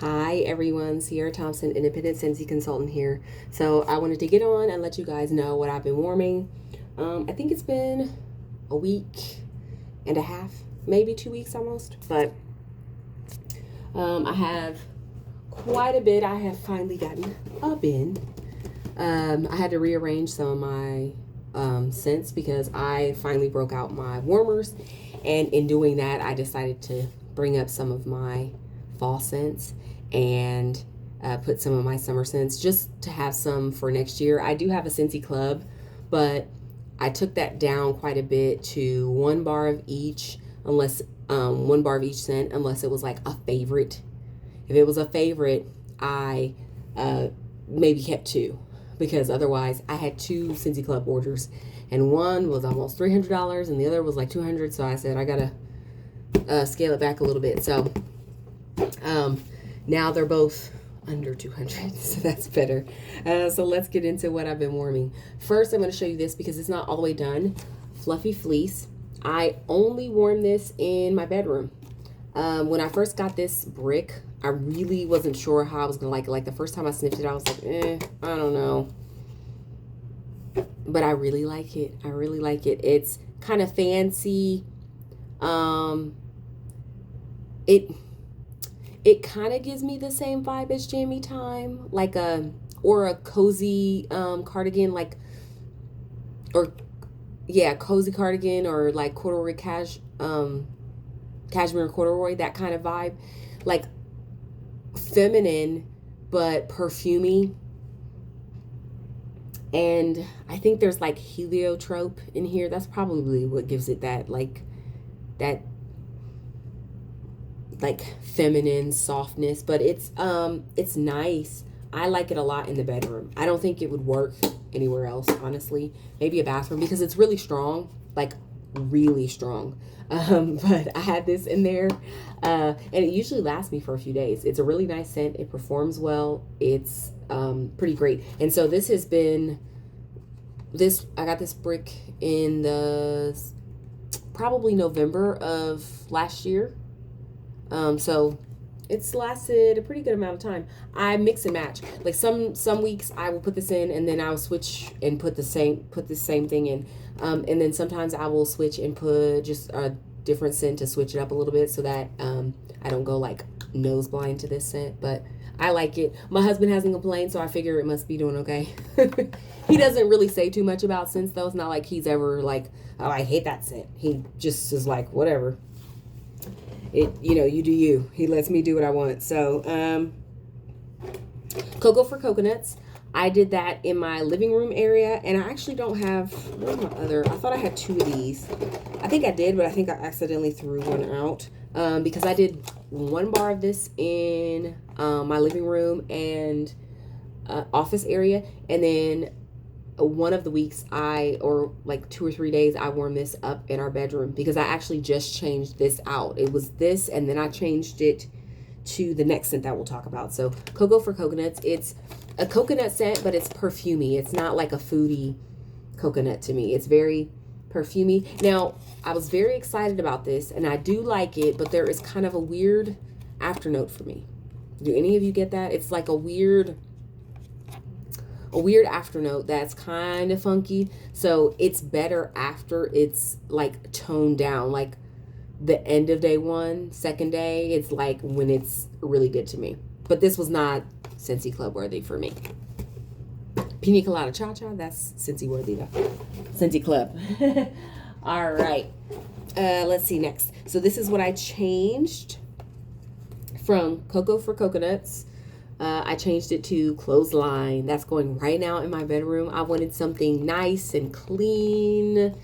Hi everyone, Sierra Thompson, independent Scentsy consultant here. So I wanted to get on and let you guys know what I've been warming. I think it's been a week and a half, maybe 2 weeks almost, but I have quite a bit. I have finally gotten a bin. I had to rearrange some of my scents because I finally broke out my warmers, and in doing that I decided to bring up some of my fall scents and put some of my summer scents just to have some for next year. I do have a Scentsy Club, but I took that down quite a bit to 1 bar of each, unless 1 bar of each scent, unless it was like a favorite. If it was a favorite, I maybe kept 2, because otherwise I had 2 Scentsy Club orders, and one was almost $300 and the other was like $200. So I said I gotta scale it back a little bit. So now they're both under 200, so that's better. So let's get into what I've been warming. First, I'm going to show you this because it's not all the way done. Fluffy Fleece. I only warm this in my bedroom. When I first got this brick, I really wasn't sure how I was going to like it. Like the first time I sniffed it, I was like, I don't know. But I really like it. I really like it. It's kind of fancy. It kind of gives me the same vibe as Jammy Time, like a cozy cardigan, like, or yeah, cozy cardigan, or like corduroy cashmere corduroy, that kind of vibe, like feminine but perfumey. And I think there's like heliotrope in here. That's probably what gives it that like feminine softness, but it's nice. I like it a lot in the bedroom. I don't think it would work anywhere else, honestly. Maybe a bathroom, because it's really strong, like really strong. But I had this in there, and it usually lasts me for a few days. It's a really nice scent. It performs well. It's pretty great. And so this has been I got this brick in the probably November of last year. So it's lasted a pretty good amount of time. I mix and match. Like some weeks I will put this in, and then I'll switch and put the same thing in. And then sometimes I will switch and put just a different scent to switch it up a little bit, so that I don't go like nose blind to this scent. But I like it. My husband hasn't complained, so I figure it must be doing okay. He doesn't really say too much about scents though. It's not like he's ever like, oh, I hate that scent. He just is like, whatever. You do you. He lets me do what I want. So, Cocoa for Coconuts. I did that in my living room area, and I actually don't have, where's my other? I thought I had 2 of these. I think I did, but I think I accidentally threw one out, because I did 1 bar of this in my living room and office area, and then one of the weeks or like 2 or 3 days, I warmed this up in our bedroom, because I actually just changed this out. It was this, and then I changed it to the next scent that we'll talk about. So Cocoa for Coconuts. It's a coconut scent, but it's perfumey. It's not like a foodie coconut to me. It's very perfumey. Now, I was very excited about this, and I do like it, but there is kind of a weird afternote for me. Do any of you get that? It's like a weird afternote that's kind of funky. So it's better after it's like toned down, like the end of day 1, second day. It's like when it's really good to me. But this was not Scentsy Club worthy for me. Pina Colada Cha Cha, that's Scentsy worthy though. Scentsy Club. All right. Let's see next. So this is what I changed from Cocoa for Coconuts. I changed it to Clothesline. That's going right now in my bedroom. I wanted something nice and clean.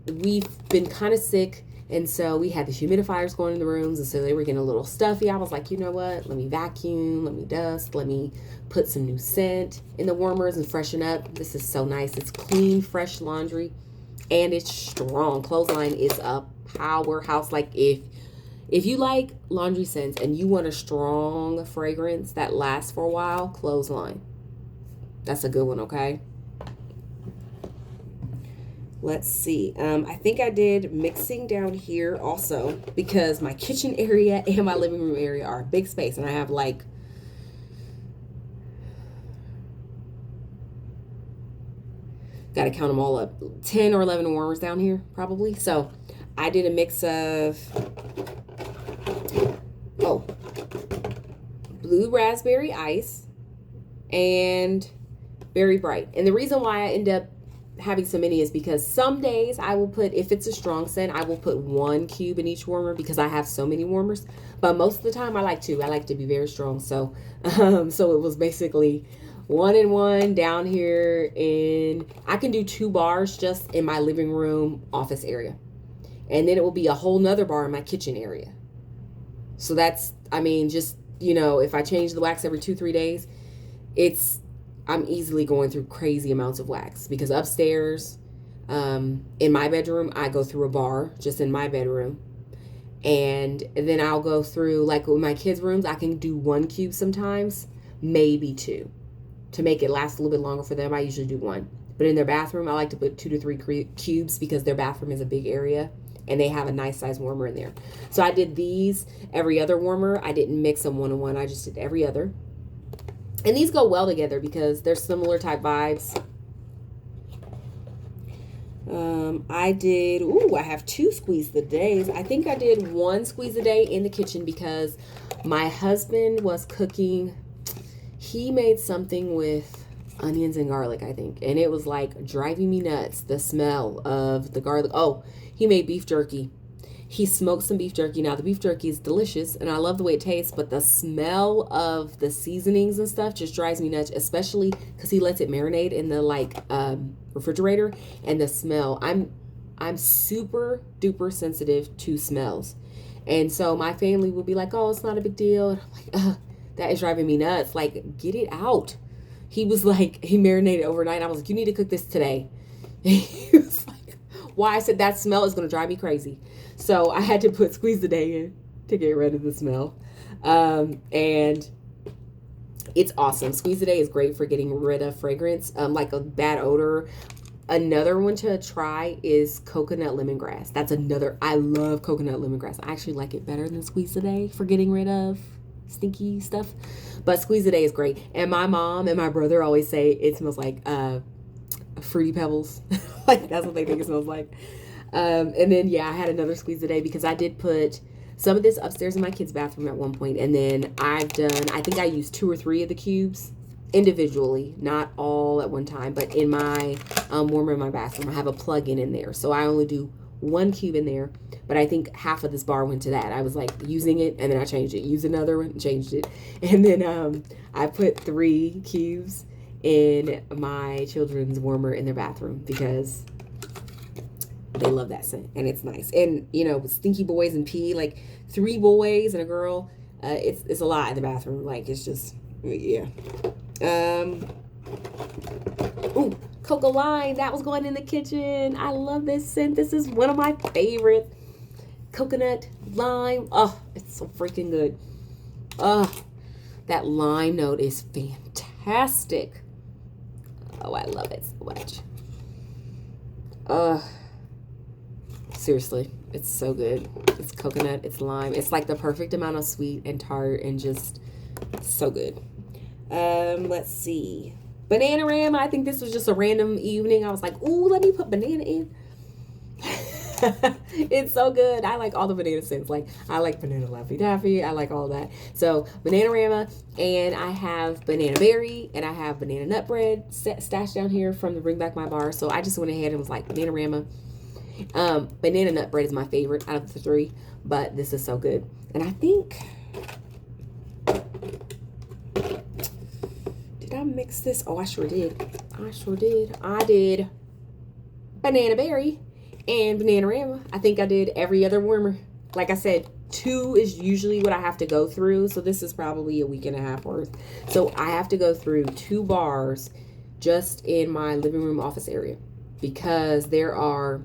We've been kind of sick, and so we had the humidifiers going in the rooms, and so they were getting a little stuffy. I was like, you know what? Let me vacuum, let me dust, let me put some new scent in the warmers and freshen up. This is so nice. It's clean, fresh laundry, and it's strong. Clothesline is a powerhouse. Like if you like laundry scents and you want a strong fragrance that lasts for a while, Clothesline. That's a good one, okay? Let's see. I think I did mixing down here also because my kitchen area and my living room area are a big space, and I have like got to count them all up, 10 or 11 warmers down here probably. So I did a mix of blue raspberry ice and Berry Bright. And the reason why I end up having so many is because some days I will put, if it's a strong scent, I will put 1 cube in each warmer because I have so many warmers. But most of the time I like 2. I like to be very strong. So so it was basically 1 and 1 down here, and I can do 2 bars just in my living room office area. And then it will be a whole nother bar in my kitchen area. So that's, I mean, just, you know, if I change the wax every 2-3 days, I'm easily going through crazy amounts of wax because upstairs, in my bedroom, I go through a bar just in my bedroom. And then I'll go through, like with my kids' rooms, I can do 1 cube sometimes, maybe 2. To make it last a little bit longer for them, I usually do 1. But in their bathroom, I like to put 2 to 3 cubes because their bathroom is a big area and they have a nice size warmer in there. So I did these every other warmer. I didn't mix them 1-on-1. I just did every other. And these go well together because they're similar type vibes. I have 2 squeeze the days. I think I did 1 squeeze a day in the kitchen because my husband was cooking. He made something with onions and garlic, I think. And it was like driving me nuts, the smell of the garlic. Oh, he made beef jerky. He smoked some beef jerky. Now, the beef jerky is delicious, and I love the way it tastes, but the smell of the seasonings and stuff just drives me nuts, especially because he lets it marinate in the, refrigerator, and the smell. I'm super duper sensitive to smells. And so my family will be like, oh, it's not a big deal. And I'm like, that is driving me nuts. Like, get it out. He was like, he marinated overnight. I was like, you need to cook this today. And he was like, why? I said, that smell is going to drive me crazy. So I had to put squeeze the day in to get rid of the smell. And it's awesome. Squeeze the day is great for getting rid of fragrance, like a bad odor. Another one to try is coconut lemongrass. That's another, I love coconut lemongrass. I actually like it better than squeeze the day for getting rid of stinky stuff. But squeeze the day is great. And my mom and my brother always say it smells like Fruity Pebbles. Like, that's what they think it smells like. And then, yeah, I had another squeeze a day because I did put some of this upstairs in my kids' bathroom at one point. And then I think I used 2 or 3 of the cubes individually, not all at one time, but in my warmer in my bathroom. I have a plug-in in there. So I only do 1 cube in there, but I think half of this bar went to that. I was like using it and then I changed it, used another one, changed it. And then I put 3 cubes in my children's warmer in their bathroom because they love that scent and it's nice. And you know, with stinky boys and pee, like 3 boys and a girl, it's a lot in the bathroom. Like, it's just, yeah. Ooh, Coca Lime, that was going in the kitchen. I love this scent. This is one of my favorite. Coconut lime. Oh, it's so freaking good. Oh, that lime note is fantastic. Oh, I love it so much. Seriously, it's so good. It's coconut, it's lime. It's like the perfect amount of sweet and tart and just so good. Let's see. Bananarama. I think this was just a random evening. I was like, ooh, let me put banana in. It's so good. I like all the banana scents. Like, I like banana Laffy Taffy. I like all that. So Bananarama, and I have banana berry, and I have banana nut bread stashed down here from the Bring Back My Bar. So I just went ahead and was like, Bananarama. Banana nut bread is my favorite out of the 3, but this is so good. And I think, did I mix this? Oh, I sure did. I did banana berry and Bananarama. I think I did every other warmer. Like I said, 2 is usually what I have to go through. So this is probably a week and a half worth. So I have to go through 2 bars just in my living room office area because there are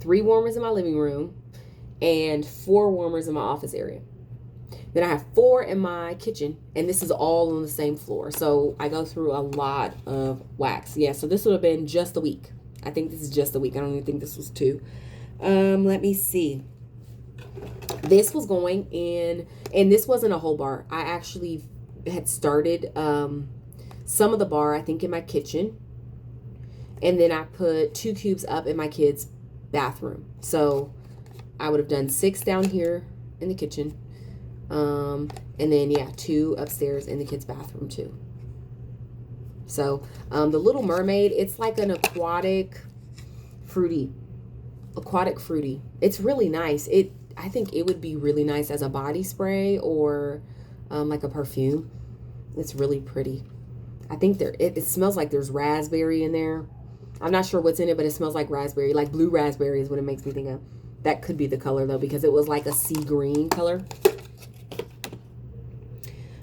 3 warmers in my living room and 4 warmers in my office area. Then I have 4 in my kitchen, and this is all on the same floor. So I go through a lot of wax. Yeah, so this would have been just a week. I think this is just a week. I don't even think this was 2. Let me see. This was going in, and this wasn't a whole bar. I actually had started some of the bar, I think, in my kitchen. And then I put 2 cubes up in my kids' bathroom. So I would have done 6 down here in the kitchen. And then, yeah, 2 upstairs in the kids' bathroom, too. So the Little Mermaid, it's like an aquatic fruity. It's really nice. I think it would be really nice as a body spray or like a perfume. It's really pretty. I think it smells like there's raspberry in there. I'm not sure what's in it, but it smells like raspberry. Like blue raspberry is what it makes me think of. That could be the color, though, because it was like a sea green color.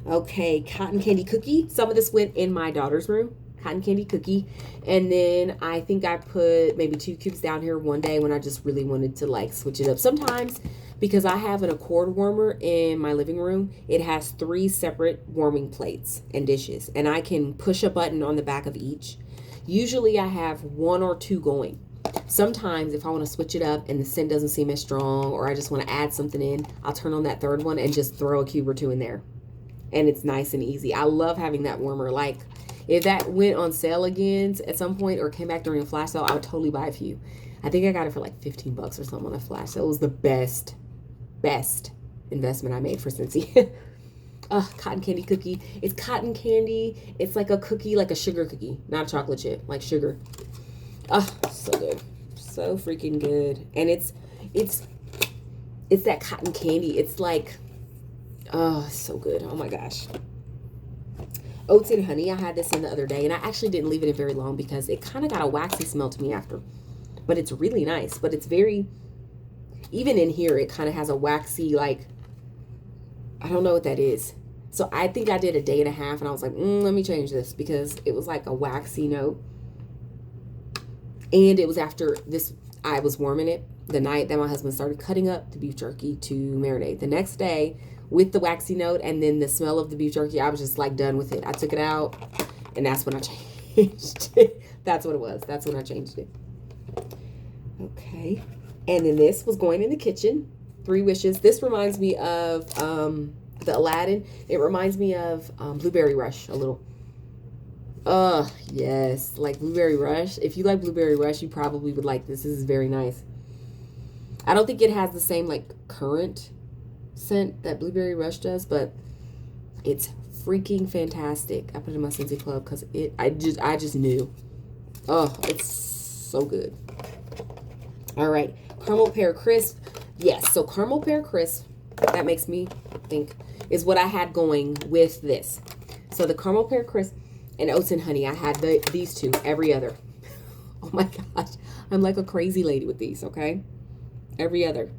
Okay, cotton candy cookie. Some of this went in my daughter's room. Cotton candy cookie. And then I think I put maybe 2 cubes down here one day when I just really wanted to like switch it up. Sometimes, because I have an Accord warmer in my living room, it has 3 separate warming plates and dishes. And I can push a button on the back of each. Usually I have 1 or 2 going. Sometimes if I want to switch it up and the scent doesn't seem as strong, or I just want to add something in, I'll turn on that 3rd one and just throw a cube or 2 in there. And it's nice and easy. I love having that warmer. Like, if that went on sale again at some point or came back during a flash sale, I would totally buy a few. I think I got it for like 15 bucks or something on a flash sale. It was the best investment I made for Scentsy. Cotton candy cookie. It's cotton candy. It's like a cookie, like a sugar cookie, not a chocolate chip, like sugar. So good. So freaking good. And it's that cotton candy. It's like, so good. Oh my gosh. Oats and Honey. I had this in the other day, and I actually didn't leave it in very long because it kind of got a waxy smell to me after. But it's really nice. But it's very, even in here, it kind of has a waxy, like, I don't know what that is. So I think I did a day and a half, and I was like, let me change this, because it was like a waxy note. And it was after this, I was warming it the night that my husband started cutting up the beef jerky to marinate. The next day, with the waxy note and then the smell of the beef jerky, I was just like done with it. I took it out, and that's when I changed it. That's what it was. That's when I changed it. Okay. And then this was going in the kitchen. 3 Wishes. This reminds me of the Aladdin. It reminds me of Blueberry Rush a little. Yes. Like Blueberry Rush. If you like Blueberry Rush, you probably would like this. This is very nice. I don't think it has the same like current scent that Blueberry Rush does, but it's freaking fantastic. I put it in my Scentsy Club because I just knew. It's so good. All right, Caramel Pear Crisp. Yes, so Caramel Pear Crisp, that makes me think, is what I had going with this. So the Caramel Pear Crisp and Oats and Honey, I had these 2 every other. Oh my gosh, I'm like a crazy lady with these, okay? Every other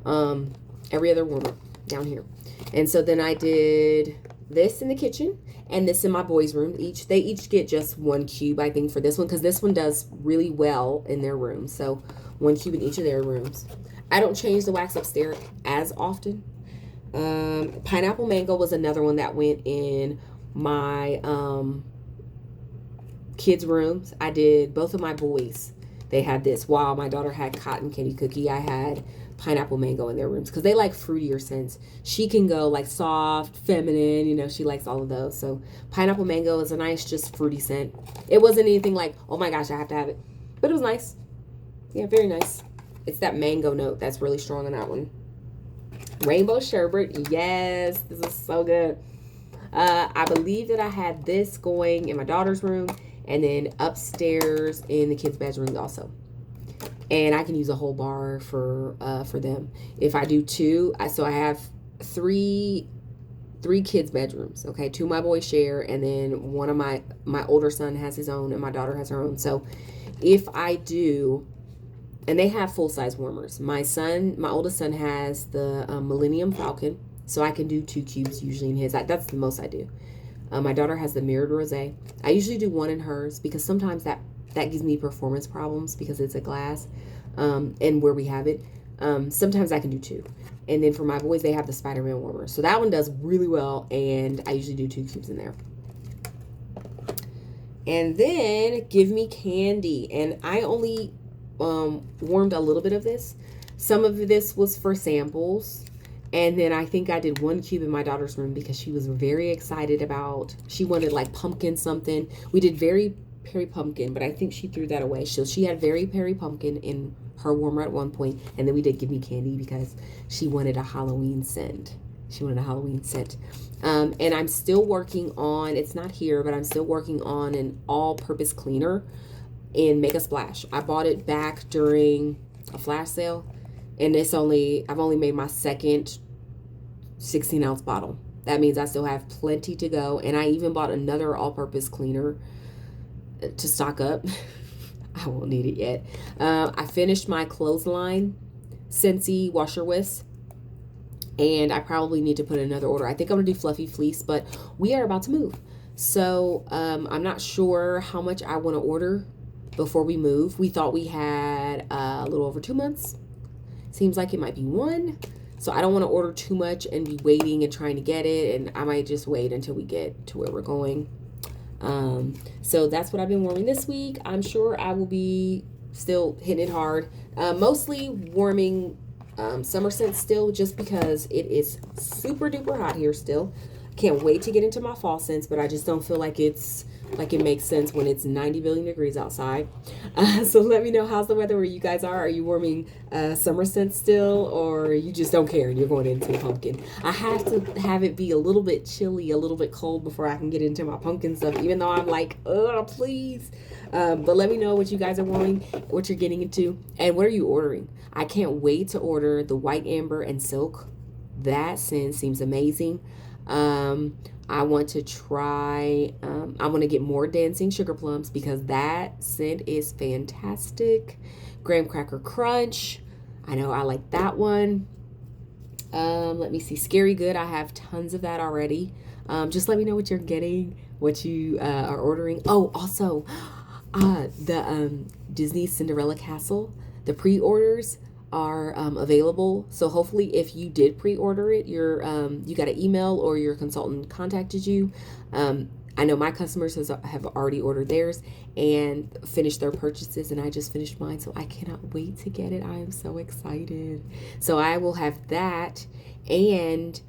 warmer down here. And so then I did this in the kitchen and this in my boys' room. They each get just 1 cube, I think, for this one, because this one does really well in their room. So 1 cube in each of their rooms. I don't change the wax upstairs as often. Pineapple Mango was another one that went in my kids' rooms. I did both of my boys. They had this. While my daughter had Cotton Candy Cookie, I had Pineapple Mango in their rooms because they like fruitier scents. She can go like soft, feminine, you know, she likes all of those. So Pineapple Mango is a nice, just fruity scent. It wasn't anything like, oh my gosh, I have to have it. But it was nice. Yeah, very nice. It's that mango note that's really strong on that one. Rainbow Sherbet. Yes, this is so good. I believe that I had this going in my daughter's room and then upstairs in the kids' bedrooms also. And I can use a whole bar for them. If I do 2, so I have 3 kids' bedrooms, okay? 2 my boys share, and then one of my older son has his own, and my daughter has her own. So if I do, and they have full-size warmers. My oldest son has the Millennium Falcon, so I can do 2 cubes usually in his. That's the most I do. My daughter has the Mirrored Rosé. I usually do 1 in hers because sometimes that gives me performance problems because it's a glass and where we have it. Sometimes I can do 2. And then for my boys, they have the Spider-Man warmer. So that one does really well, and I usually do 2 cubes in there. And then Give Me Candy. And I only warmed a little bit of this. Some of this was for samples. And then I think I did 1 cube in my daughter's room because she was very excited about, she wanted like pumpkin something. We did Very Perry Pumpkin, but I think she threw that away. So she had Very Perry Pumpkin in her warmer at one point, and then we did Give Me Candy because she wanted a Halloween scent. She wanted a Halloween scent. And I'm still working on, it's not here, but I'm still working on an all-purpose cleaner in Make a Splash. I bought it back during a flash sale, and I've only made my second 16-ounce bottle. That means I still have plenty to go, and I even bought another all-purpose cleaner to stock up. I won't need it yet. I finished my Clothesline Scentsy washer whisk, and I probably need to put another order. I think I'm gonna do Fluffy Fleece, but we are about to move, so I'm not sure how much I want to order before we move. We thought we had a little over 2 months. Seems like it might be 1. So I don't want to order too much and be waiting and trying to get it, and I might just wait until we get to where we're going. So that's what I've been warming this week. I'm sure I will be still hitting it hard. Mostly warming summer scents still, just because it is super duper hot here still. Can't wait to get into my fall scents, but I just don't feel like it makes sense when it's 90 billion degrees outside. So let me know, how's the weather where you guys are? Are you warming summer scents still, or you just don't care and you're going into pumpkin? I have to have it be a little bit chilly, a little bit cold before I can get into my pumpkin stuff, even though I'm like, oh, please. But let me know what you guys are warming, what you're getting into, and what are you ordering. I can't wait to order the White Amber and Silk. That scent seems amazing. I want to try, I want to get more Dancing Sugar Plums because that scent is fantastic. Graham Cracker Crunch. I know I like that one. Let me see. Scary Good. I have tons of that already. Just let me know what you're getting, what you are ordering. Oh, also, the Disney Cinderella Castle, the pre-orders are available. So hopefully if you did pre-order it, you got an email or your consultant contacted you. I know my customers have already ordered theirs and finished their purchases, and I just finished mine, so I cannot wait to get it. I am so excited. So I will have that, and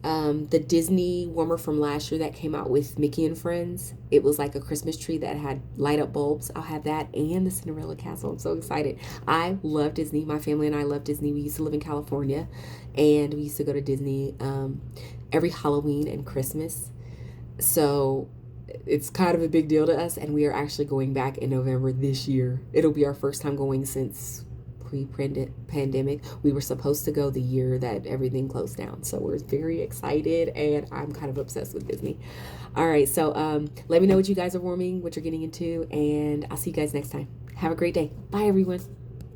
the Disney warmer from last year that came out with Mickey and Friends. It was like a Christmas tree that had light up bulbs. I'll have that, and the Cinderella Castle. I'm so excited. I love Disney. My family and I love Disney. We used to live in California, and we used to go to Disney every Halloween and Christmas. So it's kind of a big deal to us, and we are actually going back in November this year. It'll be our first time going since pre-pandemic. We were supposed to go the year that everything closed down, so we're very excited, and I'm kind of obsessed with Disney. All right, so let me know what you guys are warming, what you're getting into, and I'll see you guys next time. Have a great day. Bye, everyone.